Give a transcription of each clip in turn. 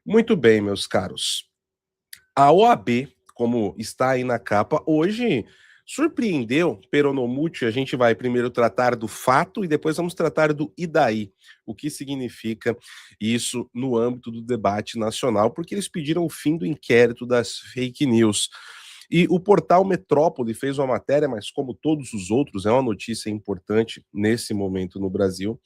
Muito bem, meus caros. A OAB, como está aí na capa, hoje surpreendeu Peronomútil. A gente vai primeiro tratar do fato e depois vamos tratar do e daí, o que significa isso no âmbito do debate nacional, porque eles pediram o fim do inquérito das fake news. E o portal Metrópole fez uma matéria, mas como todos os outros, é uma notícia importante nesse momento no Brasil,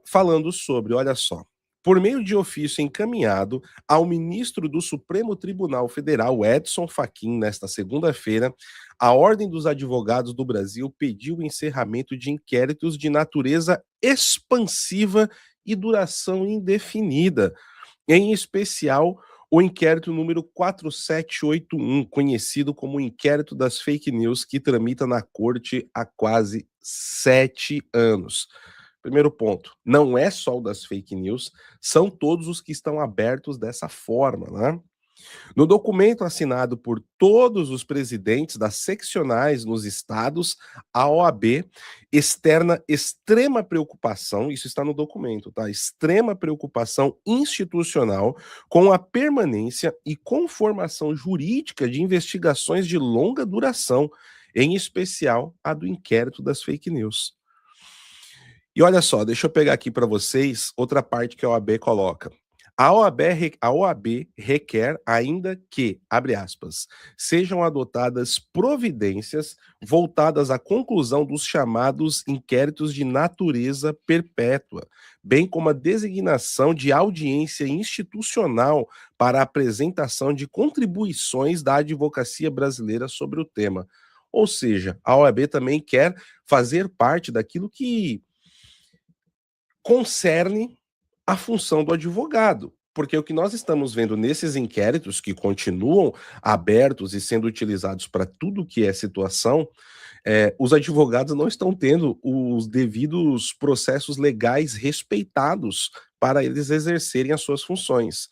falando sobre, olha só, por meio de ofício encaminhado ao ministro do Supremo Tribunal Federal, Edson Fachin, nesta segunda-feira, a Ordem dos Advogados do Brasil pediu o encerramento de inquéritos de natureza expansiva e duração indefinida, em especial o inquérito número 4781, conhecido como o inquérito das fake news, que tramita na corte há quase 7 anos. Primeiro ponto, não é só o das fake news, são todos os que estão abertos dessa forma, né? No documento assinado por todos os presidentes das seccionais nos estados, a OAB externa extrema preocupação, isso está no documento, tá? Extrema preocupação institucional com a permanência e conformação jurídica de investigações de longa duração, em especial a do inquérito das fake news. E olha só, deixa eu pegar aqui para vocês outra parte que a OAB coloca. A OAB requer ainda que, abre aspas, sejam adotadas providências voltadas à conclusão dos chamados inquéritos de natureza perpétua, bem como a designação de audiência institucional para a apresentação de contribuições da advocacia brasileira sobre o tema. Ou seja, a OAB também quer fazer parte daquilo que concerne a função do advogado. Porque o que nós estamos vendo nesses inquéritos, que continuam abertos e sendo utilizados para tudo que é situação, os advogados não estão tendo os devidos processos legais respeitados para eles exercerem as suas funções.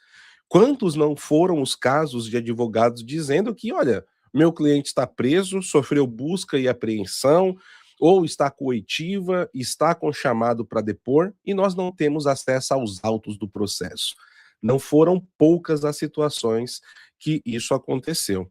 Quantos não foram os casos de advogados dizendo que, olha, meu cliente está preso, sofreu busca e apreensão, ou está coitiva, está com chamado para depor, e nós não temos acesso aos autos do processo. Não foram poucas as situações que isso aconteceu.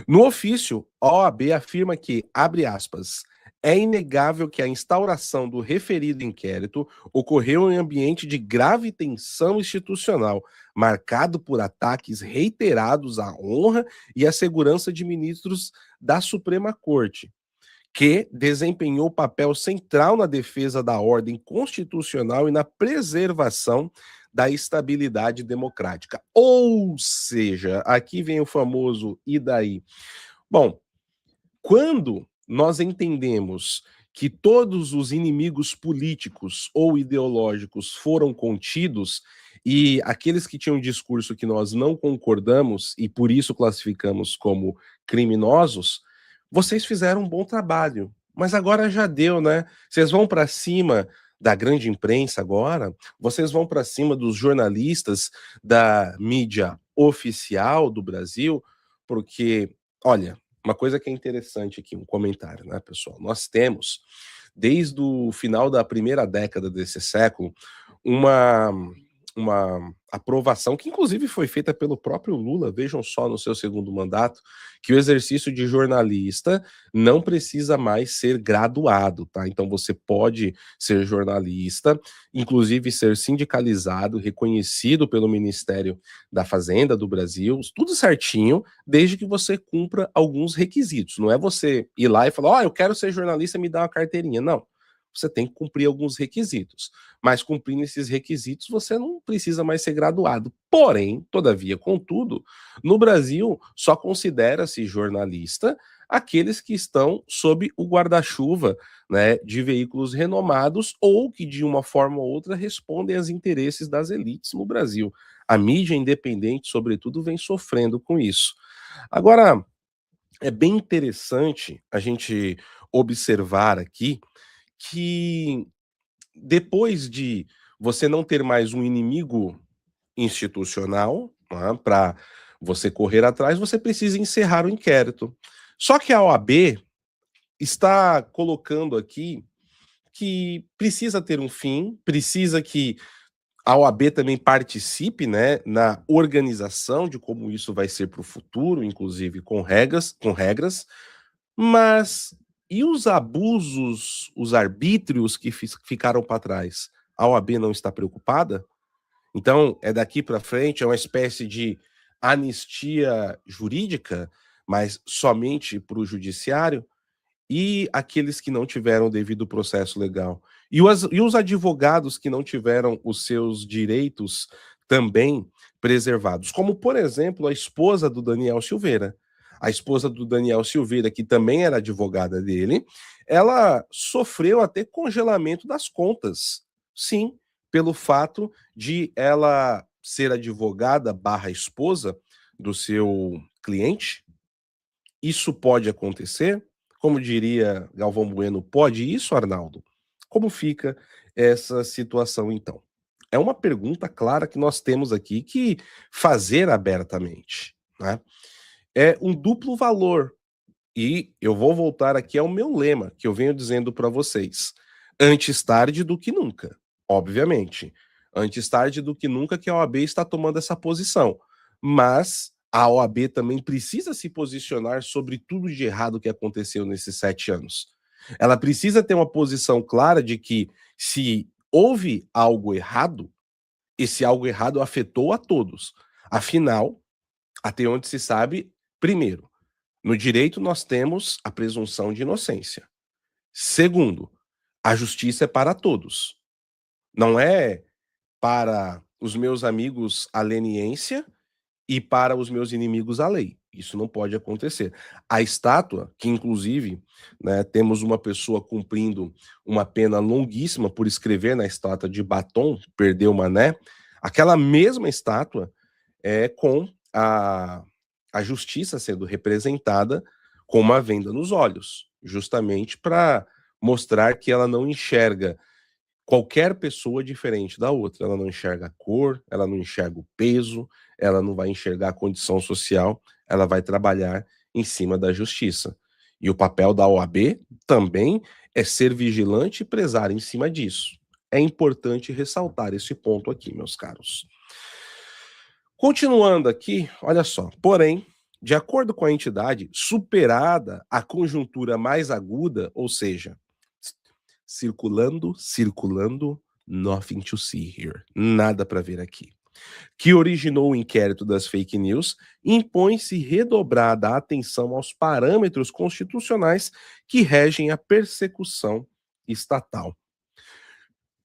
No ofício, a OAB afirma que, abre aspas, é inegável que a instauração do referido inquérito ocorreu em ambiente de grave tensão institucional, marcado por ataques reiterados à honra e à segurança de ministros da Suprema Corte, que desempenhou papel central na defesa da ordem constitucional e na preservação da estabilidade democrática. Ou seja, aqui vem o famoso e daí? Bom, quando nós entendemos que todos os inimigos políticos ou ideológicos foram contidos e aqueles que tinham um discurso que nós não concordamos e por isso classificamos como criminosos, vocês fizeram um bom trabalho. Mas agora já deu, né? Vocês vão para cima da grande imprensa agora, vocês vão para cima dos jornalistas da mídia oficial do Brasil, porque, olha, uma coisa que é interessante aqui, um comentário, né, pessoal? Nós temos, desde o final da primeira década desse século, uma, uma aprovação, que inclusive foi feita pelo próprio Lula, vejam só no seu segundo mandato, que o exercício de jornalista não precisa mais ser graduado, tá? Então você pode ser jornalista, inclusive ser sindicalizado, reconhecido pelo Ministério da Fazenda do Brasil, tudo certinho, desde que você cumpra alguns requisitos. Não é você ir lá e falar, ó, eu quero ser jornalista, me dá uma carteirinha. Não. Você tem que cumprir alguns requisitos. Mas cumprindo esses requisitos, você não precisa mais ser graduado. Porém, todavia, contudo, no Brasil só considera-se jornalista aqueles que estão sob o guarda-chuva, né, de veículos renomados ou que de uma forma ou outra respondem aos interesses das elites no Brasil. A mídia independente, sobretudo, vem sofrendo com isso. Agora, é bem interessante a gente observar aqui que depois de você não ter mais um inimigo institucional, né, para você correr atrás, você precisa encerrar o inquérito. Só que a OAB está colocando aqui que precisa ter um fim, precisa que a OAB também participe, né, na organização de como isso vai ser para o futuro, inclusive com regras, mas e os abusos, os arbítrios que ficaram para trás? A OAB não está preocupada? Então, é daqui para frente, é uma espécie de anistia jurídica, mas somente para o judiciário? E aqueles que não tiveram o devido processo legal? E os advogados que não tiveram os seus direitos também preservados? Como, por exemplo, a esposa do Daniel Silveira. A esposa do Daniel Silveira, que também era advogada dele, ela sofreu até congelamento das contas. Sim, pelo fato de ela ser advogada barra esposa do seu cliente. Isso pode acontecer? Como diria Galvão Bueno, pode isso, Arnaldo? Como fica essa situação, então? É uma pergunta clara que nós temos aqui que fazer abertamente, né? É um duplo valor. E eu vou voltar aqui ao meu lema, que eu venho dizendo para vocês: antes tarde do que nunca, obviamente. Antes tarde do que nunca que a OAB está tomando essa posição. Mas a OAB também precisa se posicionar sobre tudo de errado que aconteceu nesses 7 anos. Ela precisa ter uma posição clara de que, se houve algo errado, esse algo errado afetou a todos. Afinal, até onde se sabe, primeiro, no direito, nós temos a presunção de inocência. Segundo, a justiça é para todos. Não é para os meus amigos a leniência e para os meus inimigos a lei. Isso não pode acontecer. A estátua, que inclusive, né, temos uma pessoa cumprindo uma pena longuíssima por escrever na estátua de batom, perdeu o mané, aquela mesma estátua é com a justiça sendo representada com uma venda nos olhos, justamente para mostrar que ela não enxerga qualquer pessoa diferente da outra. Ela não enxerga a cor, ela não enxerga o peso, ela não vai enxergar a condição social, ela vai trabalhar em cima da justiça. E o papel da OAB também é ser vigilante e prezar em cima disso. É importante ressaltar esse ponto aqui, meus caros. Continuando aqui, olha só. Porém, de acordo com a entidade, superada a conjuntura mais aguda, ou seja, circulando, nothing to see here. Nada para ver aqui. Que originou o inquérito das fake news, impõe-se redobrada atenção aos parâmetros constitucionais que regem a persecução estatal.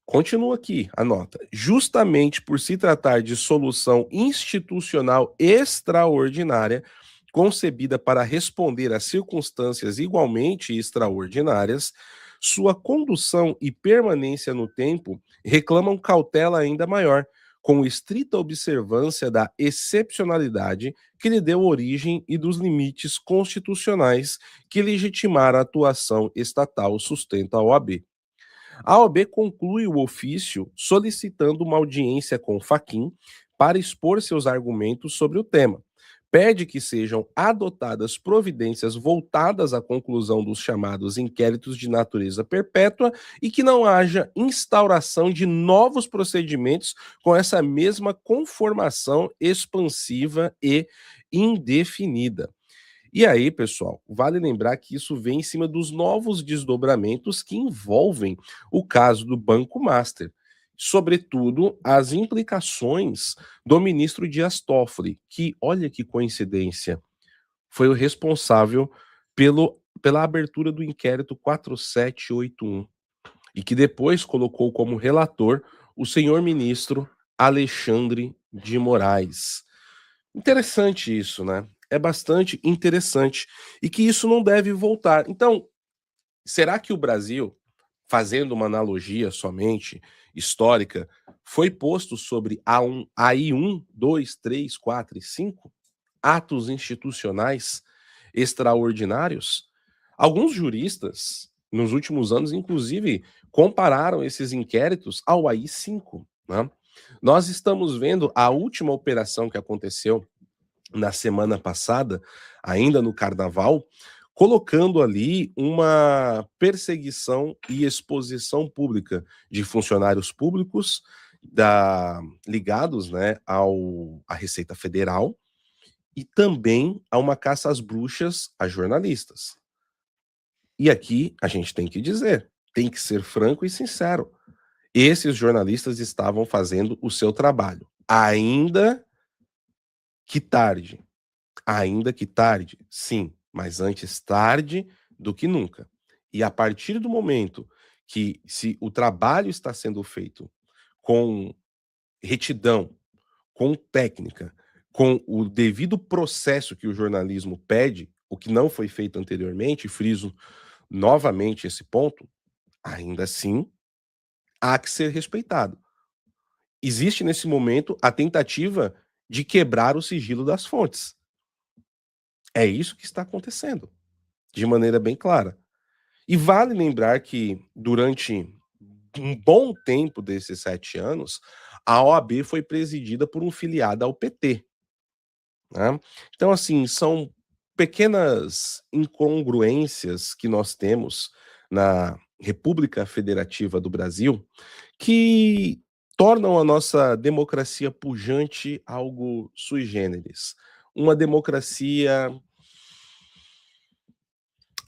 Continua aqui a nota. Justamente por se tratar de solução institucional extraordinária, concebida para responder a circunstâncias igualmente extraordinárias, sua condução e permanência no tempo reclamam cautela ainda maior, com estrita observância da excepcionalidade que lhe deu origem e dos limites constitucionais que legitimaram a atuação estatal, sustenta a OAB. A OAB conclui o ofício solicitando uma audiência com o Fachin para expor seus argumentos sobre o tema. Pede que sejam adotadas providências voltadas à conclusão dos chamados inquéritos de natureza perpétua e que não haja instauração de novos procedimentos com essa mesma conformação expansiva e indefinida. E aí, pessoal, vale lembrar que isso vem em cima dos novos desdobramentos que envolvem o caso do Banco Master, sobretudo as implicações do ministro Dias Toffoli, que, olha que coincidência, foi o responsável pela abertura do inquérito 4781 e que depois colocou como relator o senhor ministro Alexandre de Moraes. Interessante isso, né? É bastante interessante e que isso não deve voltar. Então, será que o Brasil, fazendo uma analogia somente histórica, foi posto sobre AI1, 2, 3, 4 e 5 atos institucionais extraordinários? Alguns juristas, nos últimos anos, inclusive, compararam esses inquéritos ao AI5, né? Nós estamos vendo a última operação que aconteceu na semana passada, ainda no carnaval, colocando ali uma perseguição e exposição pública de funcionários públicos ligados, né, à Receita Federal e também a uma caça às bruxas a jornalistas. E aqui a gente tem que dizer, tem que ser franco e sincero. Esses jornalistas estavam fazendo o seu trabalho, que tarde, ainda que tarde, sim, mas antes tarde do que nunca. E a partir do momento que se o trabalho está sendo feito com retidão, com técnica, com o devido processo que o jornalismo pede, o que não foi feito anteriormente, friso novamente esse ponto, ainda assim há que ser respeitado. Existe nesse momento a tentativa de quebrar o sigilo das fontes. É isso que está acontecendo, de maneira bem clara. E vale lembrar que durante um bom tempo desses 7 anos, a OAB foi presidida por um filiado ao PT, né. Então, assim, são pequenas incongruências que nós temos na República Federativa do Brasil, que tornam a nossa democracia pujante algo sui generis. Uma democracia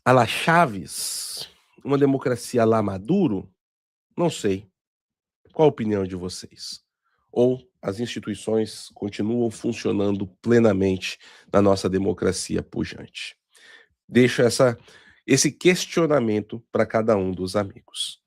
à la Chaves? Uma democracia à la Maduro? Não sei. Qual a opinião de vocês? Ou as instituições continuam funcionando plenamente na nossa democracia pujante? Deixo esse questionamento para cada um dos amigos.